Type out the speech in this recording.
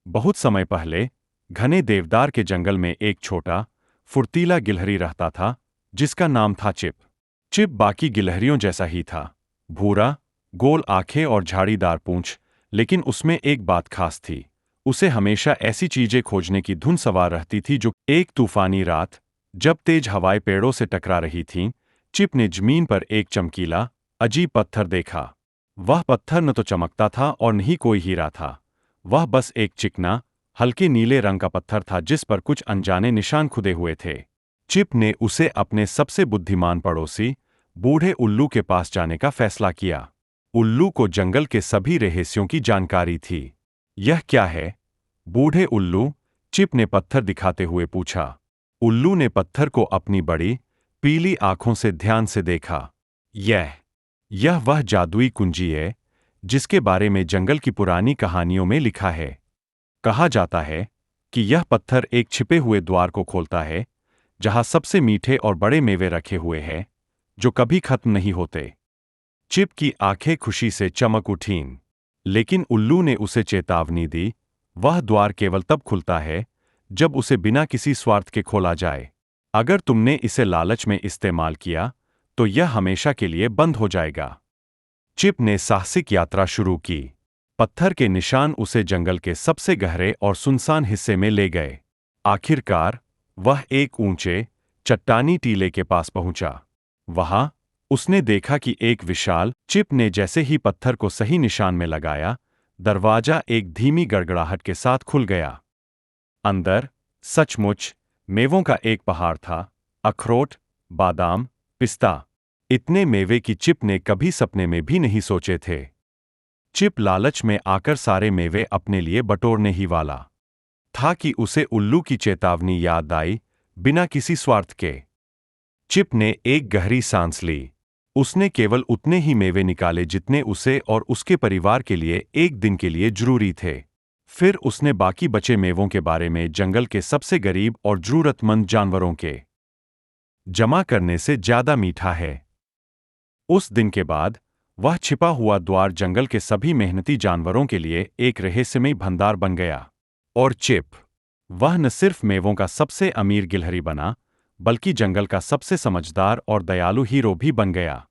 बहुत समय पहले घने देवदार के जंगल में एक छोटा, फुर्तीला गिलहरी रहता था, जिसका नाम था चिप। चिप बाकी गिलहरियों जैसा ही था, भूरा, गोल आंखें और झाड़ीदार पूंछ, लेकिन उसमें एक बात खास थी। उसे हमेशा ऐसी चीजें खोजने की धुन सवार रहती थी जो एक तूफानी रात, जब तेज हवाएं पेड़ों से टकरा रही थीं, चिप ने जमीन पर एक चमकीला, अजीब पत्थर देखा। वह पत्थर न तो चमकता था और न ही कोई हीरा था। वह बस एक चिकना, हल्के नीले रंग का पत्थर था जिस पर कुछ अनजाने निशान खुदे हुए थे। चिप ने उसे अपने सबसे बुद्धिमान पड़ोसी, बूढ़े उल्लू के पास जाने का फैसला किया। उल्लू को जंगल के सभी रहस्यों की जानकारी थी। यह क्या है? बूढ़े उल्लू, चिप ने पत्थर दिखाते हुए पूछा। उल्लू ने पत्थर को अपनी बड़ी, पीली आंखों से ध्यान से देखा। यह वह जादुई कुंजी है जिसके बारे में जंगल की पुरानी कहानियों में लिखा है। कहा जाता है कि यह पत्थर एक छिपे हुए द्वार को खोलता है, जहां सबसे मीठे और बड़े मेवे रखे हुए हैं, जो कभी खत्म नहीं होते। चिप की आंखें खुशी से चमक उठीं। लेकिन उल्लू ने उसे चेतावनी दी, वह द्वार केवल तब खुलता है जब उसे बिना किसी स्वार्थ के खोला जाए। अगर तुमने इसे लालच में इस्तेमाल किया, तो यह हमेशा के लिए बंद हो जाएगा। चिप ने साहसिक यात्रा शुरू की। पत्थर के निशान उसे जंगल के सबसे गहरे और सुनसान हिस्से में ले गए। आखिरकार, वह एक ऊंचे, चट्टानी टीले के पास पहुंचा। वहां, उसने देखा कि एक विशाल, चिप ने जैसे ही पत्थर को सही निशान में लगाया, दरवाजा एक धीमी गड़गड़ाहट के साथ खुल गया। अंदर, सचमुच, मेवों का एक पहाड़ था, अखरोट, बादाम, पिस्ता। इतने मेवे की चिप ने कभी सपने में भी नहीं सोचे थे। चिप लालच में आकर सारे मेवे अपने लिए बटोरने ही वाला था कि उसे उल्लू की चेतावनी याद आई, बिना किसी स्वार्थ के। चिप ने एक गहरी सांस ली। उसने केवल उतने ही मेवे निकाले जितने उसे और उसके परिवार के लिए एक दिन के लिए जरूरी थे। फिर उसने बाकी बचे मेवों के बारे में जंगल के सबसे गरीब और जरूरतमंद जानवरों के जमा करने से ज्यादा मीठा है। उस दिन के बाद, वह छिपा हुआ द्वार जंगल के सभी मेहनती जानवरों के लिए एक रहस्यमय भंडार बन गया। और चिप, वह न सिर्फ मेवों का सबसे अमीर गिलहरी बना, बल्कि जंगल का सबसे समझदार और दयालु हीरो भी बन गया।